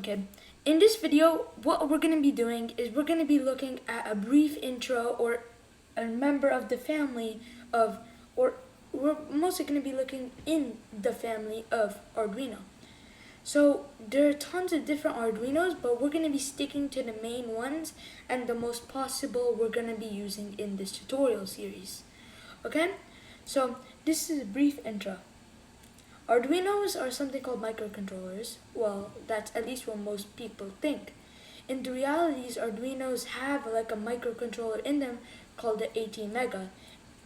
kid. In this video, what we're going to be doing is we're going to be looking at a brief intro or a member of the family of, or we're mostly going to be looking in the family of Arduino. So there are tons of different Arduinos, but we're going to be sticking to the main ones and the most possible we're going to be using in this tutorial series. Okay? So this is a brief intro. Arduinos are something called microcontrollers. Well, that's at least what most people think. In the realities, Arduinos have like a microcontroller in them called the AT Mega.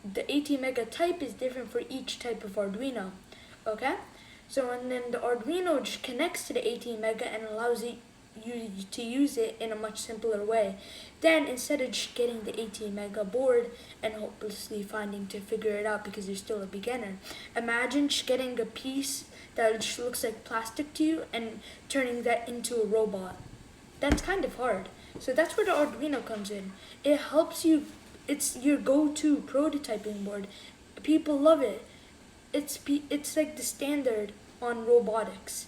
The AT Mega type is different for each type of Arduino. Okay? So and then the Arduino just connects to the AT Mega and allows you to use it in a much simpler way. Then instead of just getting the AT Mega board and hopelessly finding to figure it out because you're still a beginner, imagine just getting a piece that just looks like plastic to you and turning that into a robot. That's kind of hard. So that's where the Arduino comes in. It helps you. It's your go-to prototyping board. People love it. It's like the standard on robotics.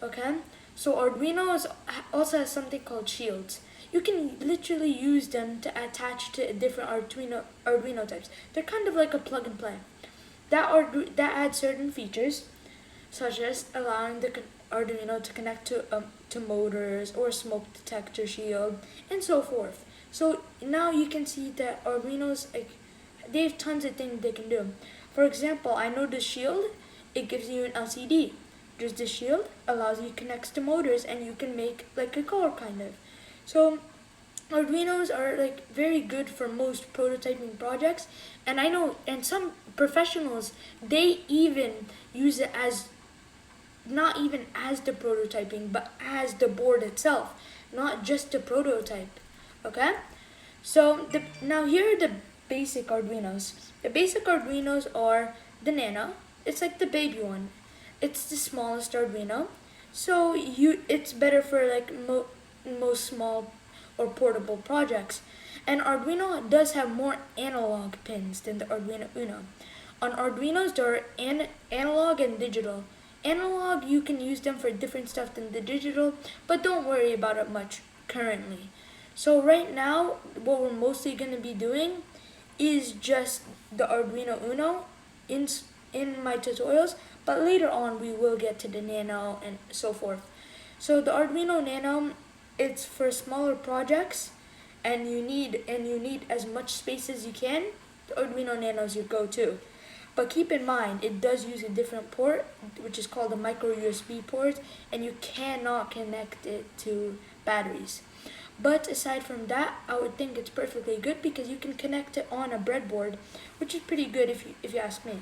Okay? So Arduino also has something called shields. You can literally use them to attach to different Arduino types. They're kind of like a plug and play. That adds certain features, such as allowing the Arduino to connect to motors or smoke detector shield and so forth. So now you can see that Arduinos, they have tons of things they can do. For example, I know the shield, it gives you an LCD. Just the shield allows you to connect to motors and you can make like a car kind of. So Arduinos are like very good for most prototyping projects, and I know and some professionals, they even use it as not even as the prototyping but as the board itself, not just the prototype. Okay? So now here are the basic Arduinos. The basic Arduinos are the Nano. It's like the baby one. It's the smallest Arduino, so it's better for like most small or portable projects. And Arduino does have more analog pins than the Arduino Uno. On Arduinos, there are analog and digital. Analog, you can use them for different stuff than the digital, but don't worry about it much currently. So right now, what we're mostly going to be doing is just the Arduino Uno in my tutorials, but later on we will get to the Nano and so forth. So the Arduino Nano, it's for smaller projects, and you need as much space as you can. The Arduino Nano is your go-to. But keep in mind, it does use a different port, which is called a micro USB port, and you cannot connect it to batteries. But aside from that, I would think it's perfectly good because you can connect it on a breadboard, which is pretty good if you ask me.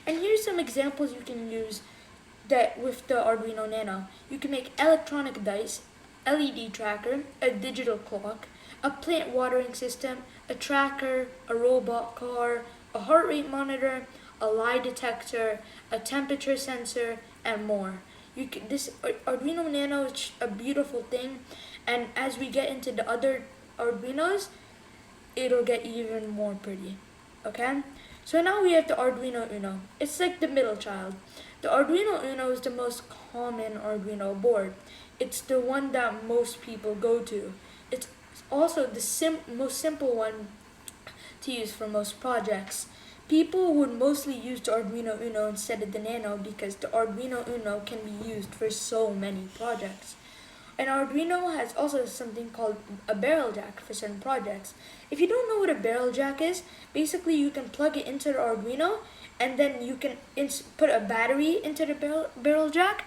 And here's some examples you can use that with the Arduino Nano. You can make electronic dice, LED tracker, a digital clock, a plant watering system, a tracker, a robot car, a heart rate monitor, a lie detector, a temperature sensor, and more. This Arduino Nano is a beautiful thing, and as we get into the other Arduinos, it'll get even more pretty. Okay? So now we have the Arduino Uno. It's like the middle child. The Arduino Uno is the most common Arduino board. It's the one that most people go to. It's also the most simple one to use for most projects. People would mostly use the Arduino Uno instead of the Nano because the Arduino Uno can be used for so many projects. And Arduino has also something called a barrel jack for certain projects. If you don't know what a barrel jack is, basically you can plug it into the Arduino and then you can put a battery into the barrel jack,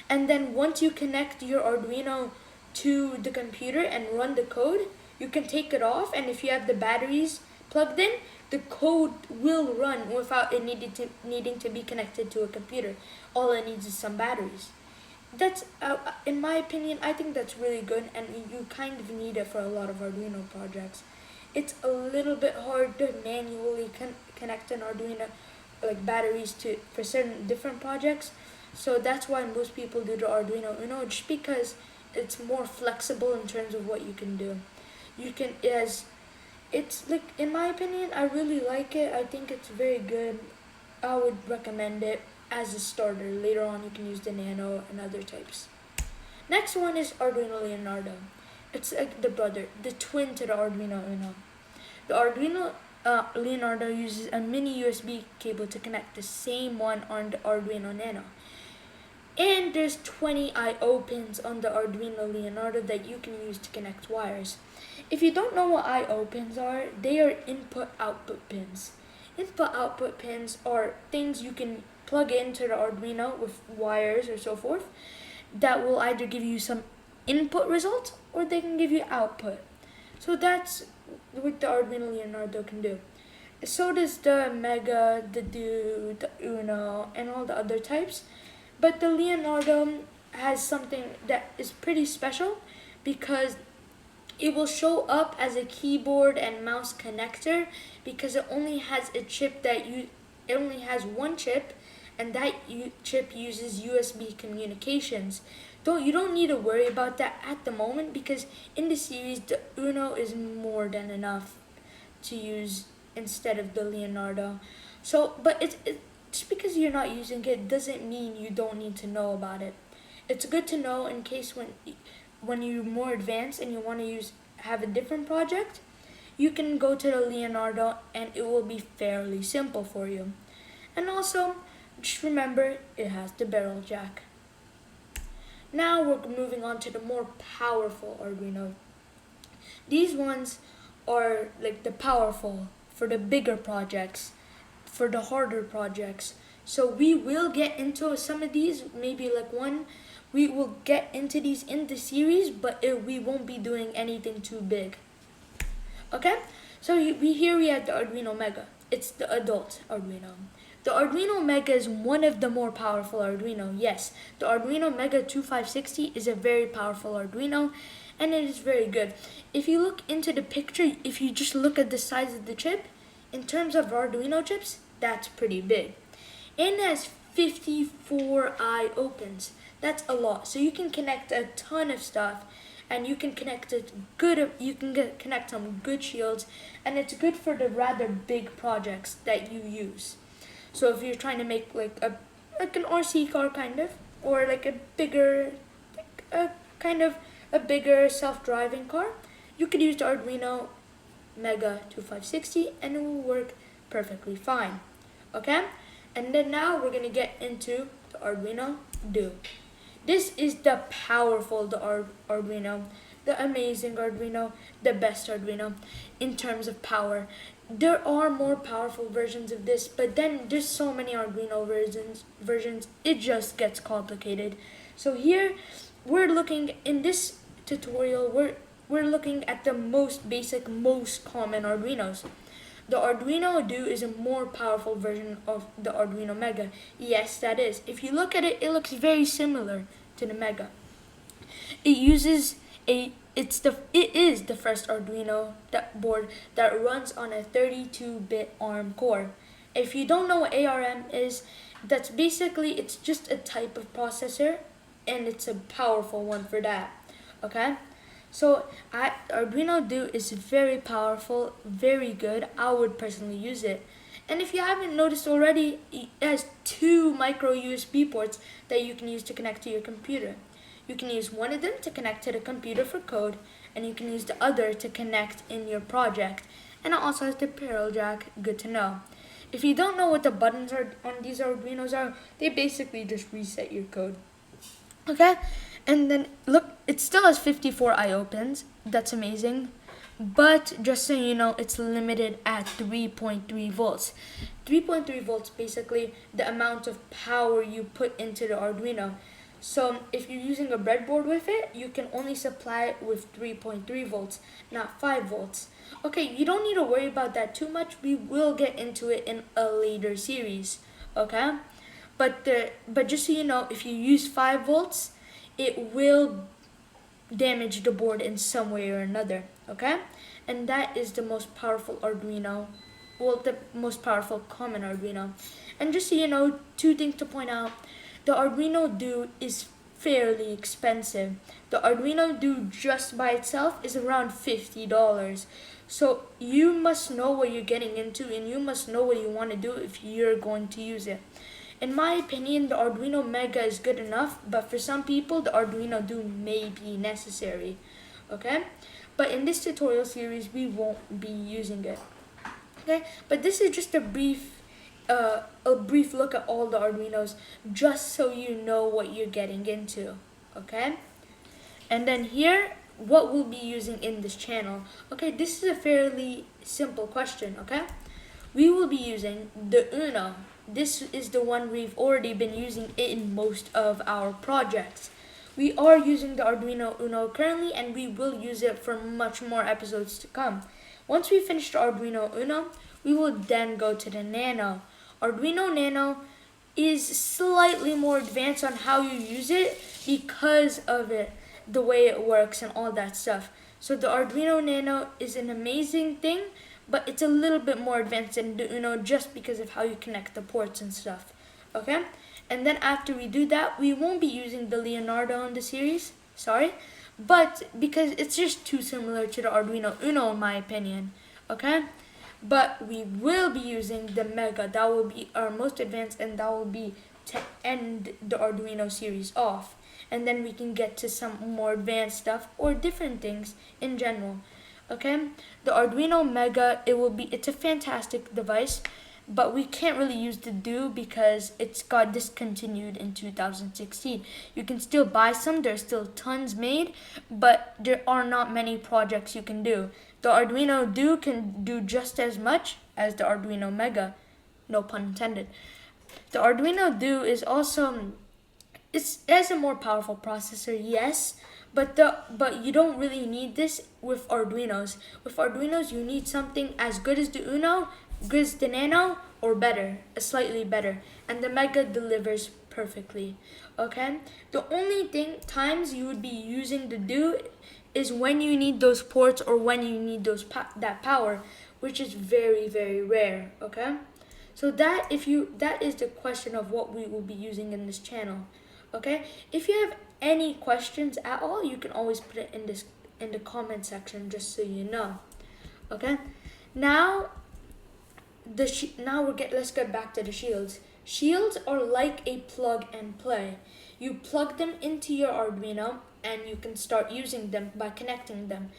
and then once you connect your Arduino to the computer and run the code, you can take it off, and if you have the batteries plugged in, the code will run without it needing to be connected to a computer. All it needs is some batteries. That's, in my opinion, I think that's really good, and you kind of need it for a lot of Arduino projects. It's a little bit hard to manually connect an Arduino, like batteries for certain different projects. So that's why most people do the Arduino Uno, just because it's more flexible in terms of what you can do. It's like, in my opinion, I really like it. I think it's very good. I would recommend it as a starter. Later on, you can use the Nano and other types. Next one is Arduino Leonardo. It's like the brother, the twin to the Arduino Uno. The Arduino Leonardo uses a mini USB cable to connect the same one on the Arduino Nano. And there's 20 I/O pins on the Arduino Leonardo that you can use to connect wires. If you don't know what I/O pins are, they are input-output pins. Input-output pins are things you can plug into the Arduino with wires or so forth that will either give you some input result or they can give you output. So that's what the Arduino Leonardo can do. So does the Mega, the Due, the Uno, and all the other types. But the Leonardo has something that is pretty special because it will show up as a keyboard and mouse connector because it only has a chip it only has one chip, and that chip uses USB communications. You don't need to worry about that at the moment because in the series the Uno is more than enough to use instead of the Leonardo. So, but it's just because you're not using it doesn't mean you don't need to know about it. It's good to know in case when you're more advanced and you want to have a different project, you can go to the Leonardo and it will be fairly simple for you. And also, just remember it has the barrel jack. Now we're moving on to the more powerful Arduino. These ones are like the powerful for the bigger projects, for the harder projects. So we will get into some of these, maybe like one. We will get into these in the series, but we won't be doing anything too big. Okay? So here we have the Arduino Mega. It's the adult Arduino. The Arduino Mega is one of the more powerful Arduino. Yes, the Arduino Mega 2560 is a very powerful Arduino, and it is very good. If you look into the picture, if you just look at the size of the chip, in terms of Arduino chips, that's pretty big. And it has 54 I/O pins. That's a lot. So you can connect a ton of stuff, and you can connect connect some good shields, and it's good for the rather big projects that you use. So if you're trying to make like an RC car kind of, or like a bigger self-driving car, you could use the Arduino Mega 2560 and it will work perfectly fine. Okay? And then now we're gonna get into the Arduino Due. This is the powerful Arduino, the amazing Arduino, the best Arduino in terms of power. There are more powerful versions of this, but then there's so many Arduino versions, it just gets complicated. So here we're looking in this tutorial, we're looking at the most basic, most common Arduinos. The Arduino Due is a more powerful version of the Arduino Mega. Yes, that is. If you look at it, it looks very similar to the Mega. It is the first Arduino board that runs on a 32-bit ARM core. If you don't know what ARM is, that's basically, it's just a type of processor, and it's a powerful one for that. Okay? So Arduino Due is very powerful, very good. I would personally use it. And if you haven't noticed already, it has 2 micro USB ports that you can use to connect to your computer. You can use one of them to connect to the computer for code, and you can use the other to connect in your project. And it also has the barrel jack, good to know. If you don't know what the buttons are on these Arduinos are, they basically just reset your code. Okay? And then look, it still has 54 I/O pins. That's amazing. But just so you know, it's limited at 3.3 volts. 3.3 volts, basically the amount of power you put into the Arduino. So if you're using a breadboard with it, you can only supply it with 3.3 volts, not 5 volts. Okay, you don't need to worry about that too much. We will get into it in a later series. Okay? But just so you know, if you use 5 volts, it will damage the board in some way or another, okay? And that is the most powerful Arduino, well, the most powerful common Arduino. And just so you know, 2 things to point out. The Arduino Due is fairly expensive. The Arduino Due just by itself is around $50. So you must know what you're getting into, and you must know what you want to do if you're going to use it. In my opinion, the Arduino Mega is good enough, but for some people, the Arduino Due may be necessary, okay? But in this tutorial series, we won't be using it, okay? But this is just a brief look at all the Arduinos, just so you know what you're getting into, okay? And then here, what we'll be using in this channel. Okay, this is a fairly simple question, okay? We will be using the Uno. This is the one we've already been using in most of our projects. We are using the Arduino Uno currently, and we will use it for much more episodes to come. Once we finish the Arduino Uno, we will then go to the Nano. Arduino Nano is slightly more advanced on how you use it because of the way it works and all that stuff. So the Arduino Nano is an amazing thing, but it's a little bit more advanced than the Uno just because of how you connect the ports and stuff, okay? And then after we do that, we won't be using the Leonardo in the series, sorry, but because it's just too similar to the Arduino Uno in my opinion, okay? But we will be using the Mega. That will be our most advanced, and that will be to end the Arduino series off. And then we can get to some more advanced stuff or different things in general, okay? The Arduino Mega, it's a fantastic device, but we can't really use the Due because it's got discontinued in 2016. You can still buy some, there's still tons made, but there are not many projects you can do. The Arduino Due can do just as much as the Arduino Mega, no pun intended. The Arduino Due is also, it has a more powerful processor, yes, but you don't really need this with Arduinos. With Arduinos, you need something as good as the Uno, good as the Nano, or better, slightly better, and the Mega delivers perfectly, okay? The only times you would be using the Due is when you need those ports or when you need that power, which is very, very rare, okay? So that is the question of what we will be using in this channel, okay? If you have any questions at all, you can always put it in the comment section, just so you know, okay? Now let's get back to the shields. Shields are like a plug and play. You plug them into your Arduino and you can start using them by connecting them.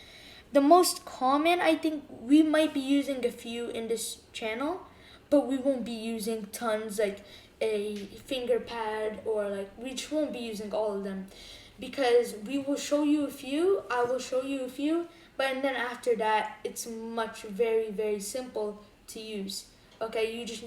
The most common, I think we might be using a few in this channel, but we won't be using tons, like a finger pad, or like we just won't be using all of them, because we will show you a few, I will show you a few, but then after that it's very, very simple to use. Okay, you just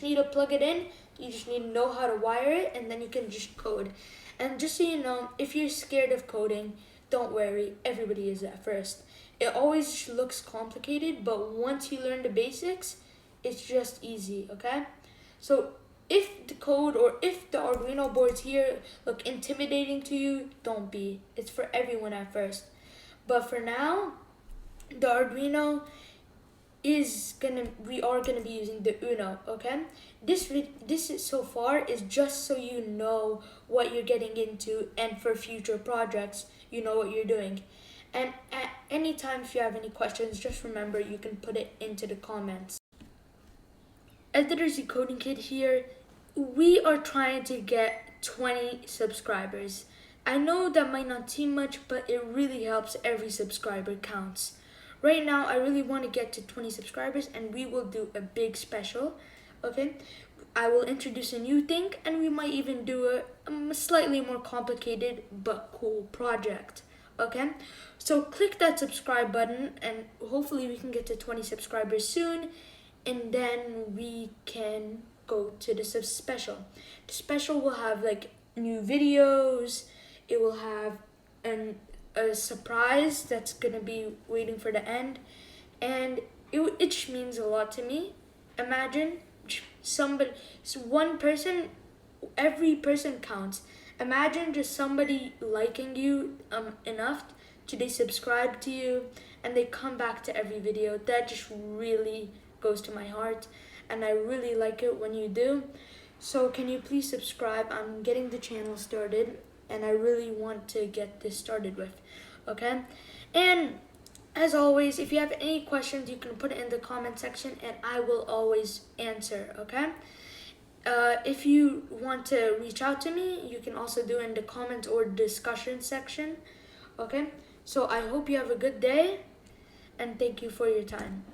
need to plug it in, you just need to know how to wire it, and then you can just code. And just so you know, if you're scared of coding, don't worry, everybody is at first. It always looks complicated, but once you learn the basics, it's just easy, okay? So if the code or if the Arduino boards here look intimidating to you, don't be. It's for everyone at first. But for now, the Arduino we are gonna be using the Uno, okay? This is so far is just so you know what you're getting into, and for future projects, you know what you're doing. And at any time, if you have any questions, just remember you can put it into the comments. Editor's Coding Kid here. We are trying to get 20 subscribers. I know that might not seem much, but it really helps. Every subscriber counts. Right now, I really want to get to 20 subscribers, and we will do a big special, okay? I will introduce a new thing, and we might even do a slightly more complicated but cool project, okay? So click that subscribe button, and hopefully we can get to 20 subscribers soon, and then we can go to the special. The special will have like new videos, it will have a surprise that's gonna be waiting for the end, and it just means a lot to me. Imagine one person, every person counts. Imagine just somebody liking you enough to they subscribe to you and they come back to every video. That just really goes to my heart, and I really like it when you do. So can you please subscribe? I'm getting the channel started, and I really want to get this started with, okay? And as always, if you have any questions, you can put it in the comment section, and I will always answer, okay? If you want to reach out to me, you can also do it in the comments or discussion section. Okay, so I hope you have a good day, and thank you for your time.